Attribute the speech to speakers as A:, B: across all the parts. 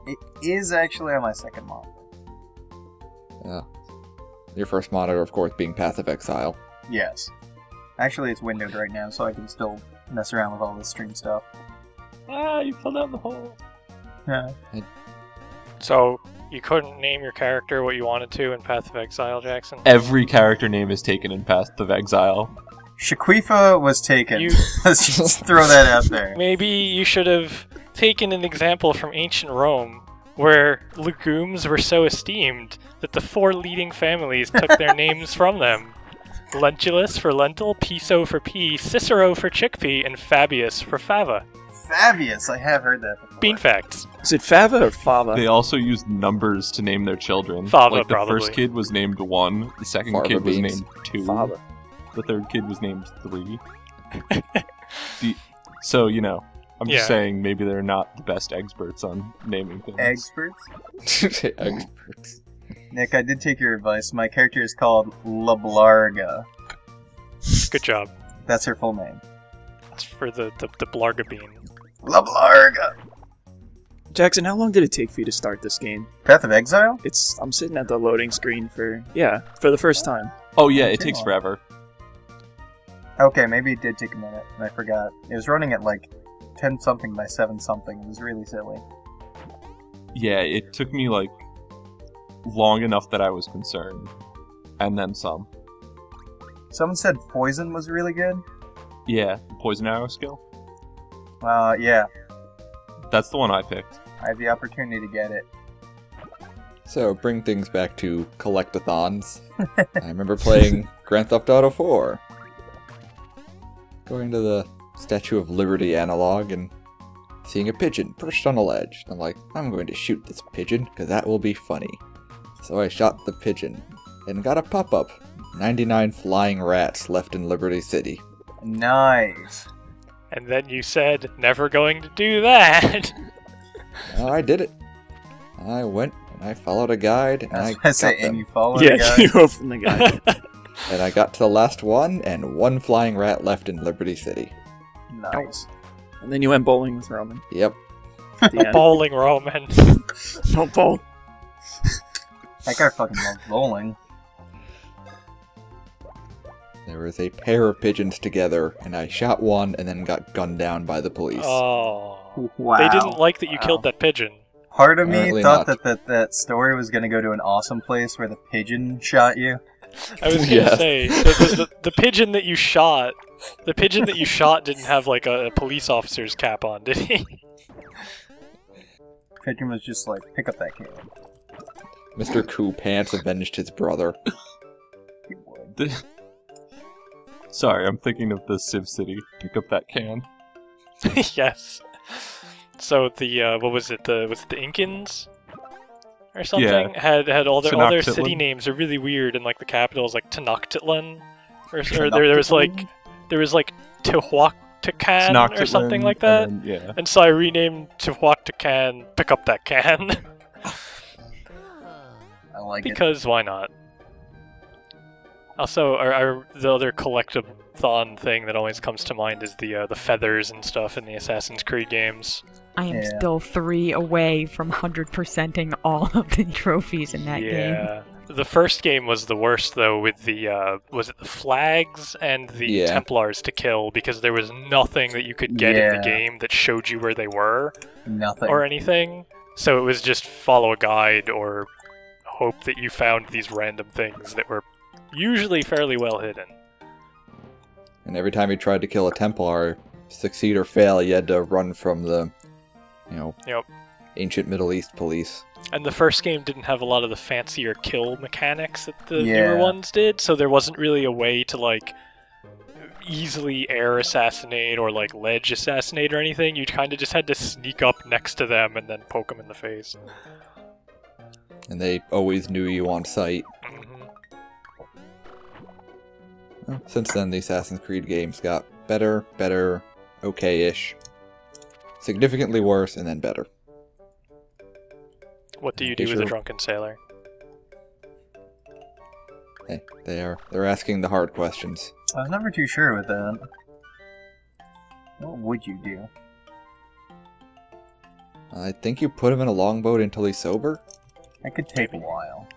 A: It is actually on my second monitor.
B: Yeah. Your first monitor, of course, being Path of Exile.
A: Yes. Actually, it's windowed right now, so I can still mess around with all this stream stuff.
C: Ah, you fell down the hole.
A: Yeah.
C: So, you couldn't name your character what you wanted to in Path of Exile, Jackson?
D: Every character name is taken in Path of Exile.
A: Shaquifa was taken. Let's just throw that out there.
C: Maybe you should have taken an example from ancient Rome, where legumes were so esteemed that the 4 leading families took their names from them. Lentulus for lentil, Piso for pea, Cicero for chickpea, and Fabius for fava.
A: Fabius, I have heard that before.
C: Bean facts.
E: Is it Fava or Fava?
D: They also used numbers to name their children.
C: Fava,
D: like the
C: probably.
D: first kid was named 1, the second
B: Fava
D: kid was
B: beans.
D: named 2,
E: Fava.
D: the third kid was named 3. So, you know, I'm just saying maybe they're not the best experts on naming things.
A: Experts?
B: Experts.
A: Nick, I did take your advice. My character is called LaBlarga.
C: Good job.
A: That's her full name.
C: It's for the Blarga bean.
A: LaBlarga!
E: Jackson, how long did it take for you to start this game?
A: Path of Exile?
E: I'm sitting at the loading screen for the first time.
D: Oh yeah, it takes forever.
A: Okay, maybe it did take a minute, and I forgot. It was running at like 10-something by 7-something. It was really silly.
D: Yeah, it took me like long enough that I was concerned. And then some.
A: Someone said Poison was really good?
D: Yeah, poison arrow skill.
A: Yeah.
D: That's the one I picked.
A: I had the opportunity to get it.
B: So, bring things back to collectathons. I remember playing Grand Theft Auto 4. Going to the Statue of Liberty analog and seeing a pigeon perched on a ledge. I'm like, I'm going to shoot this pigeon, because that will be funny. So I shot the pigeon, and got a pop-up. 99 flying rats left in Liberty City.
A: Nice.
C: And then you said, never going to do that!
B: Oh, I did it. I went, and I followed a guide, and I got
A: and
B: them.
A: you followed the guy?
E: you opened the guy.
B: And I got to the last one, and 1 flying rat left in Liberty City.
A: Nice.
E: And then you went bowling with Roman.
B: Yep.
E: At the end.
C: Bowling Roman.
E: Don't bowl.
A: That guy fucking loves bowling.
B: There was a pair of pigeons together, and I shot one and then got gunned down by the police.
C: Oh.
A: Wow.
C: They didn't like that you killed that pigeon.
A: Part of me
B: Apparently
A: thought
B: not.
A: that story was going to go to an awesome place where the pigeon shot you.
C: I was gonna
B: Yes.
C: say, the pigeon that you shot, didn't have like a police officer's cap on, did he?
A: Pigeon was just like, pick up that can.
B: Mr. Coo Pants avenged his brother.
A: He would.
D: Sorry, I'm thinking of the Civ City. Pick up that can.
C: Yes. So the what was it? Was it the Incans or something?
D: Yeah.
C: Had all their
D: Tenochtitlan.
C: city names are really weird, and like the capital is like Tenochtitlan, or there was like Tehuactacan or something like that.
D: And then, yeah.
C: And so I renamed Tehuactacan. Pick up that can.
A: I like
C: Because why not? Also, the other collectathon thing that always comes to mind is the feathers and stuff in the Assassin's Creed games.
F: I am
A: Yeah.
F: still 3 away from 100%ing all of the trophies in that game.
C: Yeah. The first game was the worst though, with the was it the flags and the
B: Yeah.
C: Templars to kill, because there was nothing that you could get in the
A: Yeah.
C: game that showed you where they were
A: Nothing.
C: or anything. So it was just follow a guide or hope that you found these random things that were usually fairly well hidden.
B: And every time you tried to kill a Templar, succeed or fail, you had to run from the,
C: Yep.
B: ancient Middle East police.
C: And the first game didn't have a lot of the fancier kill mechanics that the
A: Yeah.
C: newer ones did, so there wasn't really a way to like easily air assassinate or like ledge assassinate or anything. You kind of just had to sneak up next to them and then poke them in the face.
B: And they always knew you on sight.
C: Mhm.
B: Well, since then, the Assassin's Creed games got better, okay-ish, significantly worse, and then better.
C: What do you do
B: They
C: with a
B: sure-
C: drunken sailor?
B: Hey, they're asking the hard questions.
A: I was never too sure with that. What would you do?
B: I think you put him in a longboat until he's sober?
A: That could take a while.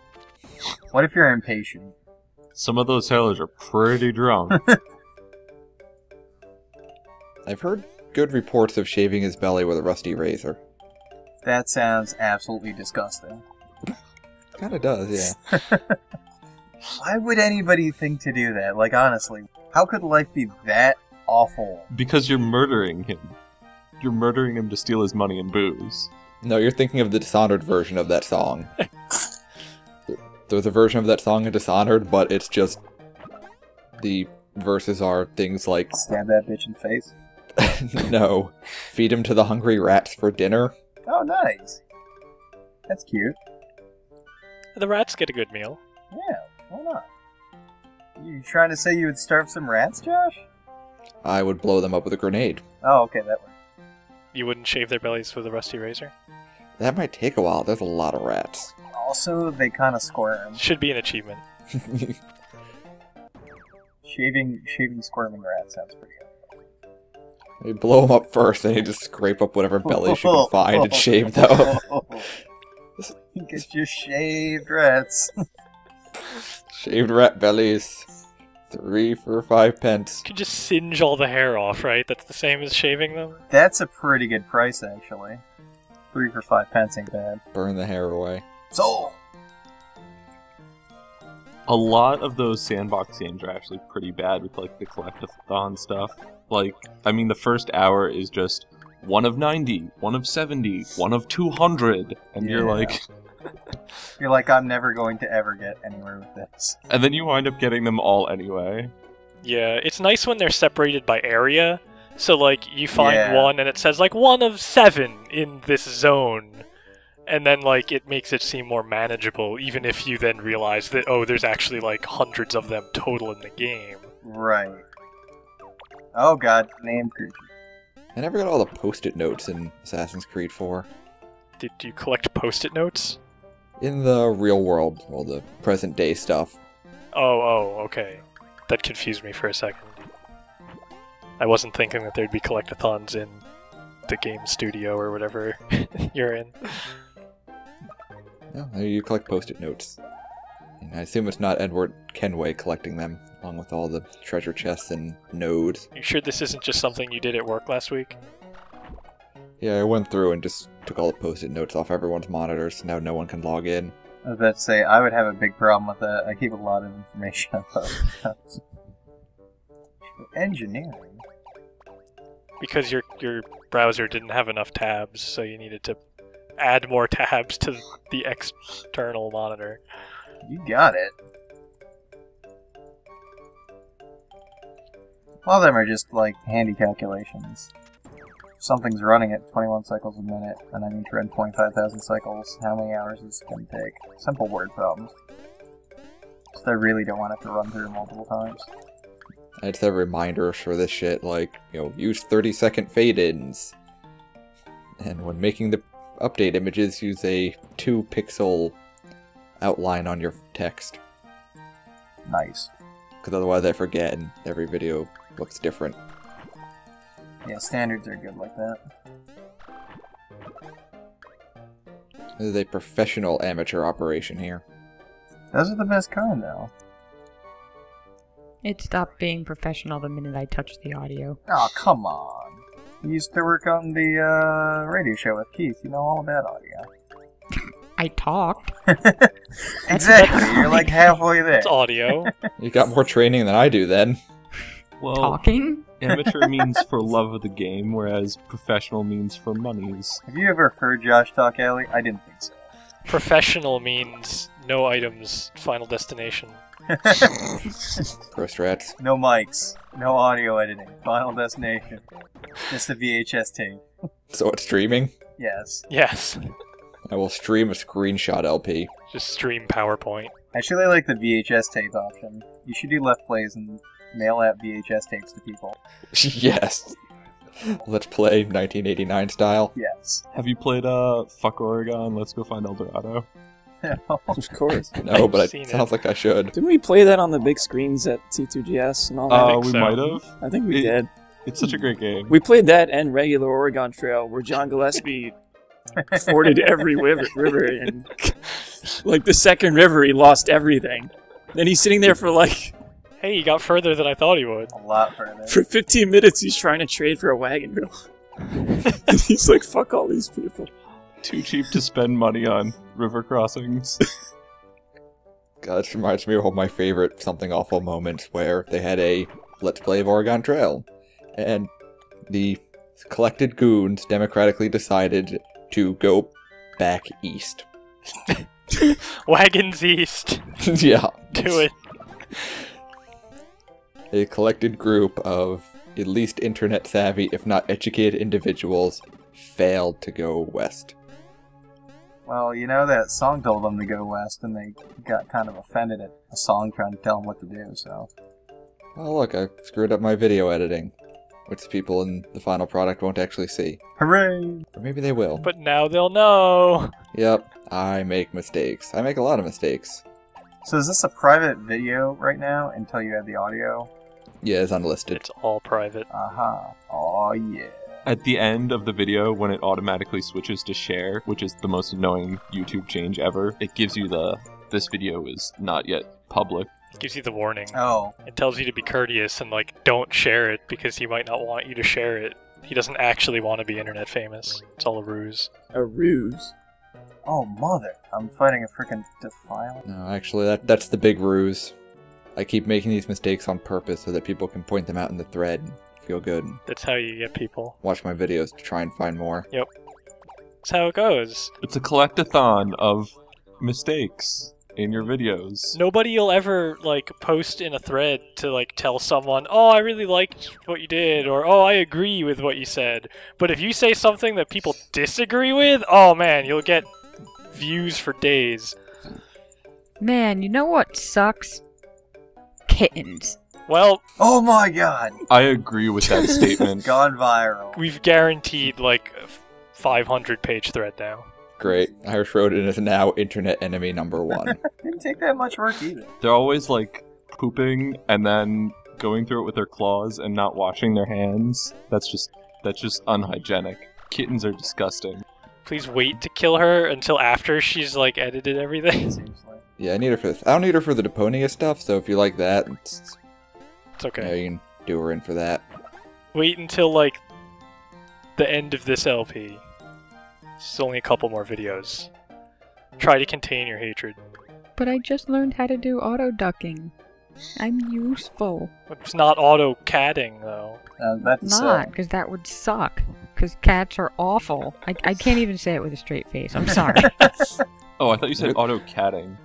A: What if you're impatient?
D: Some of those sailors are pretty drunk.
B: I've heard good reports of shaving his belly with a rusty razor.
A: That sounds absolutely disgusting.
B: Kinda does, yeah.
A: Why would anybody think to do that? Like, honestly, how could life be that awful?
D: Because you're murdering him. You're murdering him to steal his money and booze.
B: No, you're thinking of the Dishonored version of that song. There's a version of that song in Dishonored, but it's just... the verses are things like...
A: Stab that bitch in the face?
B: No. Feed him to the hungry rats for dinner.
A: Oh, nice. That's cute.
C: The rats get a good meal.
A: Yeah, why not? You trying to say you would starve some rats, Josh?
B: I would blow them up with a grenade.
A: Oh, okay, that works.
C: You wouldn't shave their bellies with a rusty razor?
B: That might take a while. There's a lot of rats.
A: Also, they kind of squirm.
C: Should be an achievement.
A: Shaving squirming rats sounds pretty good.
B: You blow them up first, and you just scrape up whatever bellies you can find and shave them.
A: Get your shaved rats.
B: Shaved rat bellies. 3 for 5 pence.
C: You could just singe all the hair off, right? That's the same as shaving them?
A: That's a pretty good price, actually. 3 for 5 pence ain't bad.
B: Burn the hair away.
A: Sold!
D: A lot of those sandbox games are actually pretty bad with, like, the collectathon stuff. Like, I mean, the first hour is just 1 of 90, 1 of 70, 1 of 200, and you're like...
A: You're like, I'm never going to ever get anywhere with this.
D: And then you wind up getting them all anyway.
C: Yeah, it's nice when they're separated by area. So, like, you find one and it says, like, 1 of 7 in this zone. And then, like, it makes it seem more manageable, even if you then realize that, oh, there's actually, like, hundreds of them total in the game.
A: Right. Oh god, name creature.
B: I never got all the post-it notes in Assassin's Creed 4.
C: Did you collect post-it notes?
B: In the real world, well, the present-day stuff.
C: Oh, okay. That confused me for a second. I wasn't thinking that there'd be collectathons in the game studio or whatever you're in.
B: No, you collect post-it notes. And I assume it's not Edward Kenway collecting them, along with all the treasure chests and nodes.
C: You sure this isn't just something you did at work last week?
B: Yeah, I went through and just took all the post-it notes off everyone's monitors. Now no one can log in.
A: I was about to say, I would have a big problem with that. I keep a lot of information about it. Engineering?
C: Because your browser didn't have enough tabs, so you needed to add more tabs to the external monitor.
A: You got it. All of them are just, like, handy calculations. Something's running at 21 cycles a minute, and I need to run 25,000 cycles. How many hours is it going to take? Simple word problems. Just I really don't want it to run through multiple times.
B: I'd set reminders for this shit, like, use 30-second fade-ins. And when making the update images, use a 2-pixel outline on your text.
A: Nice.
B: Because otherwise I forget, and every video looks different.
A: Yeah, standards are good like that.
B: This is a professional amateur operation here.
A: Those are the best kind, though.
F: It stopped being professional the minute I touched the audio.
A: Oh, come on. You used to work on the radio show with Keith. You know all about audio.
F: I talked.
A: Exactly. You're like halfway there.
C: It's audio.
B: You got more training than I do, then.
D: Well,
F: Talking?
D: amateur means for love of the game, whereas professional means for monies.
A: Have you ever heard Josh talk, Ellie? I didn't think so.
C: Professional means no items, final destination.
B: Gross rats.
A: No mics. No audio editing. Final destination. Just a VHS tape.
B: So it's streaming?
A: Yes.
C: Yes.
B: I will stream a screenshot LP.
C: Just stream PowerPoint.
A: I actually like the VHS tape option. You should do left plays and mail out VHS tapes to people.
B: Yes. Let's play 1989 style.
A: Yes.
D: Have you played Fuck Oregon, Let's Go Find El Dorado?
E: Of course.
B: No, but
C: seen
B: it sounds like I should.
E: Didn't we play that on the big screens at C2GS and all that?
C: think
D: We
C: so.
D: might have.
E: I think we did.
D: It's such a great game.
E: We played that and regular Oregon Trail, where John Gillespie forded every river, and like the second river, he lost everything. Then he's sitting there for like
C: Hey, he got further than I thought he would.
A: A lot further.
E: for 15 minutes. He's trying to trade for a wagon wheel, and he's like, "Fuck all these people."
D: Too cheap to spend money on river crossings.
B: God, this reminds me of one of my favorite Something Awful moments where they had a Let's Play of Oregon Trail, and the collected goons democratically decided to go back east.
C: Wagons east.
B: Yeah.
C: Do it.
B: A collected group of at least internet savvy, if not educated individuals, failed to go west.
A: Well, you know that song told them to go west, and they got kind of offended at a song trying to tell them what to do, so...
B: Oh look, I screwed up my video editing, which people in the final product won't actually see.
A: Hooray!
B: Or maybe they will.
C: But now they'll know.
B: Yep, I make mistakes. I make a lot of mistakes.
A: So is this a private video right now, until you add the audio?
B: Yeah, it's unlisted.
C: It's all private.
A: Aha. Oh yeah.
D: At the end of the video, when it automatically switches to share, which is the most annoying YouTube change ever, it gives you this video is not yet public.
C: It gives you the warning.
A: Oh.
C: It tells you to be courteous and, like, don't share it because he might not want you to share it. He doesn't actually want to be internet famous. It's all a ruse.
E: A ruse.
A: Oh, mother. I'm fighting a freaking defilement.
B: No, actually, that's the big ruse. I keep making these mistakes on purpose so that people can point them out in the thread and feel good.
C: That's how you get people.
B: Watch my videos to try and find more.
C: Yep. That's how it goes.
D: It's a collectathon of mistakes in your videos.
C: Nobody will ever, like, post in a thread to, like, tell someone, oh, I really liked what you did, or, oh, I agree with what you said. But if you say something that people disagree with, oh, man, you'll get views for days.
F: Man, you know what sucks? Kittens.
C: Well,
A: Oh my god!
D: I agree with that statement.
A: Gone viral.
C: we've guaranteed, like, a 500-page thread now.
B: Great. Irish Rodent is now internet enemy #1.
A: Didn't take that much work either.
D: They're always like pooping and then going through it with their claws and not washing their hands. That's just unhygienic. Kittens are disgusting.
C: Please wait to kill her until after she's, like, edited everything.
A: Seems like.
B: Yeah, I need her for this. I don't need her for the Deponia stuff, so if you like that,
C: It's
B: yeah,
C: okay.
B: you can do her in for that.
C: Wait until, like, the end of this LP. It's only a couple more videos. Try to contain your hatred.
F: But I just learned how to do auto ducking. I'm useful.
C: It's not auto-catting, though.
A: That's
F: Not, because that would suck. Because cats are awful. I can't even say it with a straight face. I'm sorry.
D: Oh, I thought you said auto-catting.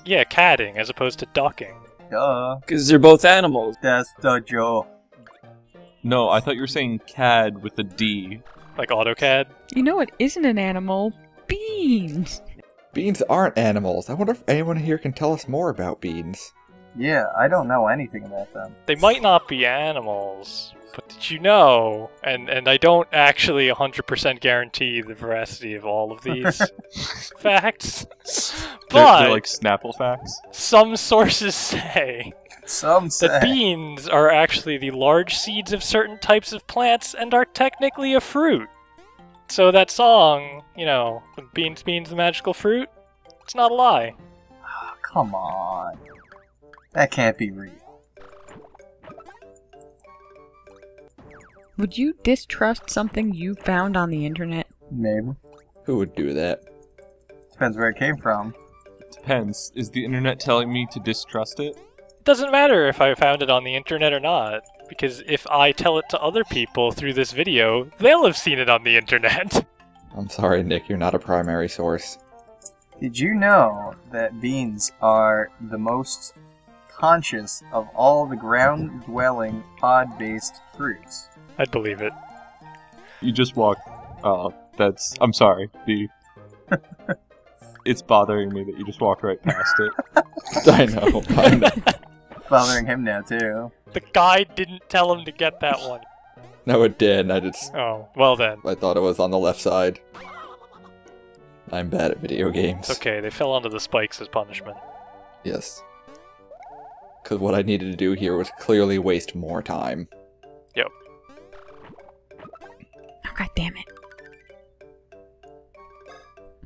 C: Yeah, catting as opposed to ducking.
A: duh.
E: Because they're both animals.
A: That's the joke.
D: No, I thought you were saying CAD with a D.
C: Like AutoCAD.
F: You know what isn't an animal? Beans!
B: Beans aren't animals. I wonder if anyone here can tell us more about beans.
A: Yeah, I don't know anything about them.
C: They might not be animals, but did you know? And I don't actually 100% guarantee the veracity of all of these facts.
D: They're
C: But
D: like Snapple facts.
C: some sources say
A: Some say.
C: that beans are actually the large seeds of certain types of plants and are technically a fruit. So that song, you know, Beans, Beans, the Magical Fruit, it's not a lie.
A: Oh, come on. That can't be real.
F: Would you distrust something you found on the internet?
A: Maybe.
B: Who would do that?
A: Depends where it came from.
D: Depends. Is the internet telling me to distrust it?
C: It doesn't matter if I found it on the internet or not, because if I tell it to other people through this video, they'll have seen it on the internet.
B: I'm sorry, Nick, you're not a primary source.
A: Did you know that beans are the most conscious of all the ground-dwelling, pod-based fruits?
C: I'd believe it.
D: You just walk. That's. I'm sorry. It's bothering me that you just walked right past it.
B: I know.
A: Bothering him now, too.
C: The guide didn't tell him to get that one.
B: No, it did.
C: Oh, well then.
B: I thought it was on the left side. I'm bad at video games.
C: It's okay, they fell onto the spikes as punishment.
B: Yes. Because what I needed to do here was clearly waste more time.
C: Yep.
F: Oh, god damn it.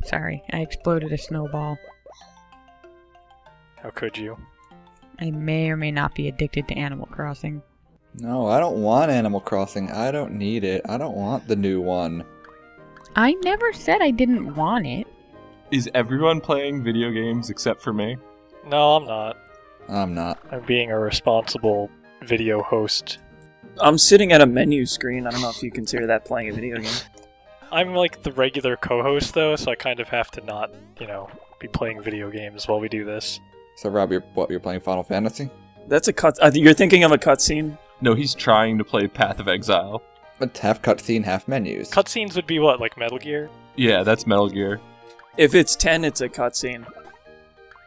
F: Sorry, I exploded a snowball.
C: How could you?
F: I may or may not be addicted to Animal Crossing.
B: No, I don't want Animal Crossing. I don't need it. I don't want the new one.
F: I never said I didn't want it.
D: Is everyone playing video games except for me?
C: No, I'm not.
B: I'm not.
C: I'm being a responsible video host.
E: I'm sitting at a menu screen. I don't know if you consider that playing a video game.
C: I'm like the regular co-host though, so I kind of have to not, be playing video games while we do this.
B: So Rob, you're playing Final Fantasy?
E: That's a cut. You're thinking of a cutscene?
D: No, he's trying to play Path of Exile.
B: But half cutscene, half menus.
C: Cutscenes would be what, like Metal Gear?
D: Yeah, that's Metal Gear.
E: If it's 10, it's a cutscene.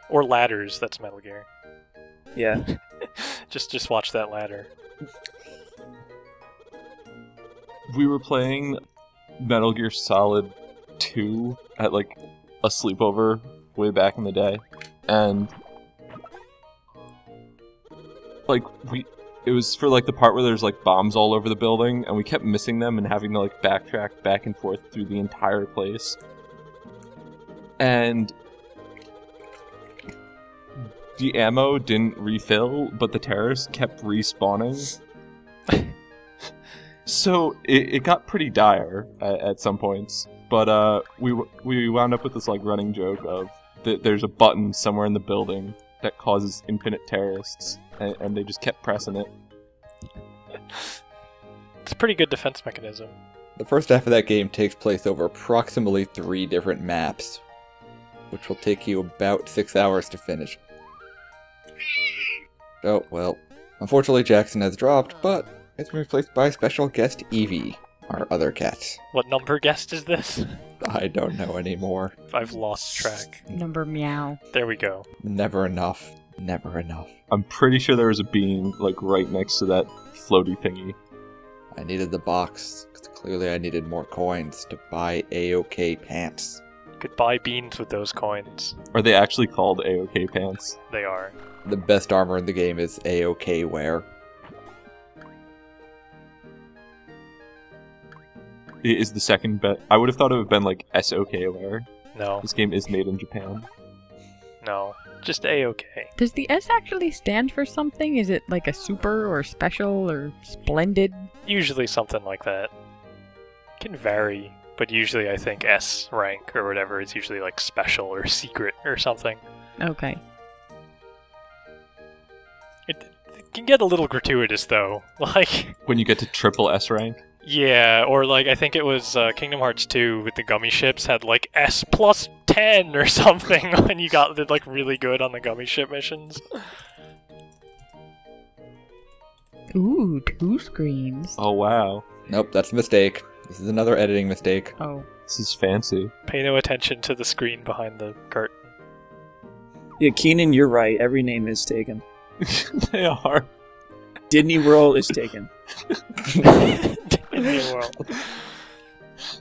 C: Or ladders, that's Metal Gear.
E: Yeah.
C: Just watch that ladder.
D: We were playing Metal Gear Solid 2 at like a sleepover way back in the day, and like it was for like the part where there's like bombs all over the building, and we kept missing them and having to like backtrack back and forth through the entire place. And the ammo didn't refill, but the terrorists kept respawning. So it got pretty dire at some points, but we wound up with this like running joke of that there's a button somewhere in the building that causes infinite terrorists, and they just kept pressing it.
C: It's a pretty good defense mechanism.
B: The first half of that game takes place over approximately 3 different maps, which will take you about 6 hours to finish. Oh, well. Unfortunately, Jackson has dropped, but it's been replaced by special guest Evie, our other cat.
C: What number guest is this?
B: I don't know anymore.
C: I've lost track.
F: Number meow.
C: There we go.
B: Never enough. Never enough.
D: I'm pretty sure there was a bean like right next to that floaty thingy.
B: I needed the box, because clearly I needed more coins to buy A-OK pants.
C: You could buy beans with those coins.
D: Are they actually called A-OK pants?
C: They are.
B: The best armor in the game is A-OK wear.
D: It is the second bet. I would have thought it would have been like S-OK wear.
C: No.
D: This game is made in Japan.
C: No. Just A-OK.
F: Does the S actually stand for something? Is it like a super or special or splendid?
C: Usually something like that. Can vary, but usually I think S rank or whatever is usually like special or secret or something.
F: Okay.
C: It can get a little gratuitous though. Like,
D: When you get to triple S rank.
C: yeah, or like I think it was Kingdom Hearts 2 with the gummy ships had like S plus 10 or something when you got like really good on the gummy ship missions.
F: Ooh, 2 screens.
D: Oh wow.
B: Nope, that's a mistake. This is another editing mistake.
F: Oh.
D: This is fancy.
C: Pay no attention to the screen behind the curtain.
E: Yeah, Keenan, you're right. Every name is taken.
D: They are.
E: Disney World is taken.
C: In the world.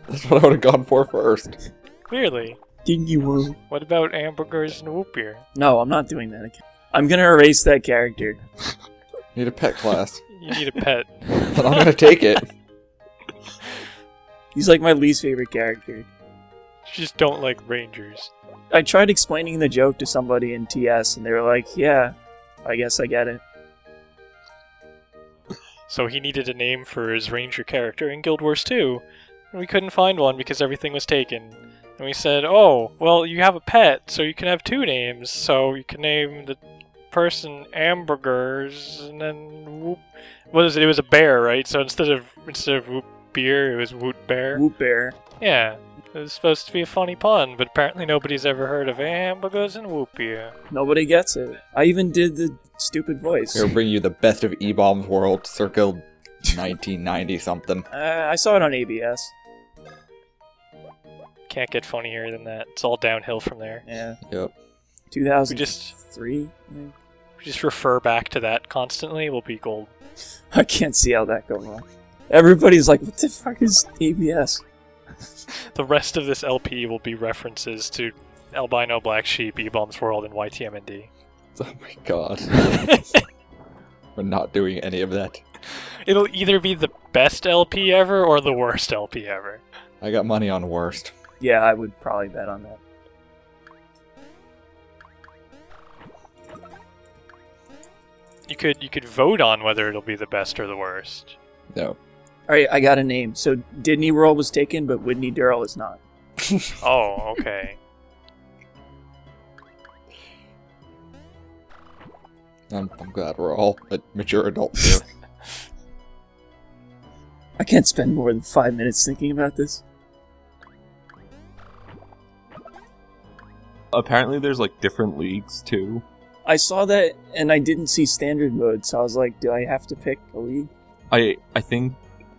B: That's what I would have gone for first.
C: Clearly.
E: Disney World.
C: What about hamburgers and whoop beer?
E: No, I'm not doing that again. I'm gonna erase that character.
B: Need a pet class.
C: You need a pet.
B: But I'm gonna take it.
E: He's like my least favorite character.
C: You just don't like rangers.
E: I tried explaining the joke to somebody in TS, and they were like, yeah, I guess I get it.
C: So he needed a name for his ranger character in Guild Wars 2, and we couldn't find one because everything was taken. And we said, oh, well, you have a pet, so you can have 2 names. So you can name the person Hamburgers, and then whoop. What is it? It was a bear, right? So instead of whoop beer, it was woot bear.
E: Whoop Bear.
C: Yeah, it was supposed to be a funny pun, but apparently nobody's ever heard of hamburgers and whoop beer.
E: Nobody gets it. I even did the stupid voice.
B: We'll bring you the best of E-Bomb's world, circa 1990 something.
E: I saw it on ABS.
C: Can't get funnier than that. It's all downhill from there.
E: Yeah.
B: Yep.
E: 2003?
C: We just refer back to that constantly. We'll be gold.
E: I can't see how that goes wrong. Everybody's like, what the fuck is ABS?
C: The rest of this LP will be references to Albino Black Sheep, E-Bombs World, and YTMND.
B: Oh my god. We're not doing any of that.
C: It'll either be the best LP ever or the worst LP ever.
B: I got money on worst.
E: Yeah, I would probably bet on that.
C: You could vote on whether it'll be the best or the worst.
B: No.
E: Alright, I got a name. So Disney World was taken, but Whitney Durrell is not.
C: Oh, okay.
B: I'm glad we're all mature adults here.
E: I can't spend more than 5 minutes thinking about this.
D: Apparently there's like different leagues too.
E: I saw that and I didn't see standard mode, so I was like, do I have to pick a league?
D: I think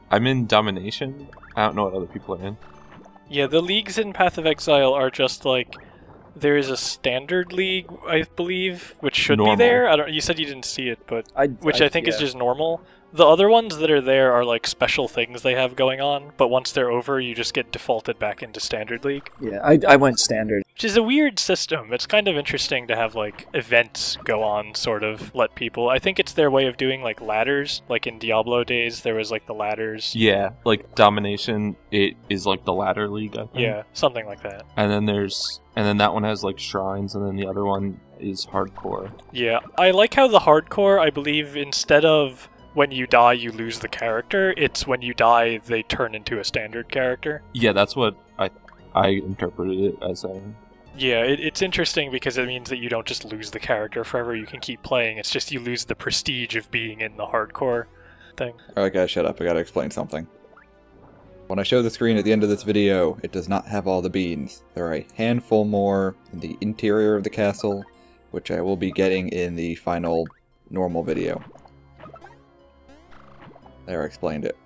D: I'm in Domination. I don't know what other people are in.
C: Yeah, the leagues in Path of Exile are just like there is a standard league, I believe, which should
D: Normal.
C: be there. I don't. You said you didn't see it, but which I think is
E: yeah.
C: just normal. The other ones that are there are like special things they have going on, but once they're over, you just get defaulted back into standard league.
E: Yeah, I went standard.
C: Which is a weird system. It's kind of interesting to have, like, events go on, sort of, let people... I think it's their way of doing, like, ladders. Like, in Diablo days, there was, like, the ladders.
D: Yeah, like Domination, it is like the ladder league, I think.
C: Yeah, something like that.
D: And then that one has like shrines, and then the other one is hardcore.
C: Yeah, I like how the hardcore, I believe, instead of when you die, you lose the character, it's when you die, they turn into a standard character.
D: Yeah, that's what I interpreted it as saying.
C: Yeah, it's interesting because it means that you don't just lose the character forever, you can keep playing, it's just you lose the prestige of being in the hardcore thing.
B: Alright guys, shut up, I gotta explain something. When I show the screen at the end of this video, it does not have all the beans. There are a handful more in the interior of the castle, which I will be getting in the final normal video. There, I explained it.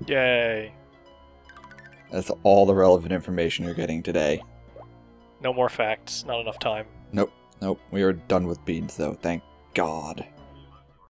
C: Yay.
B: That's all the relevant information you're getting today.
C: No more facts, not enough time.
B: Nope, we are done with beans though, thank God.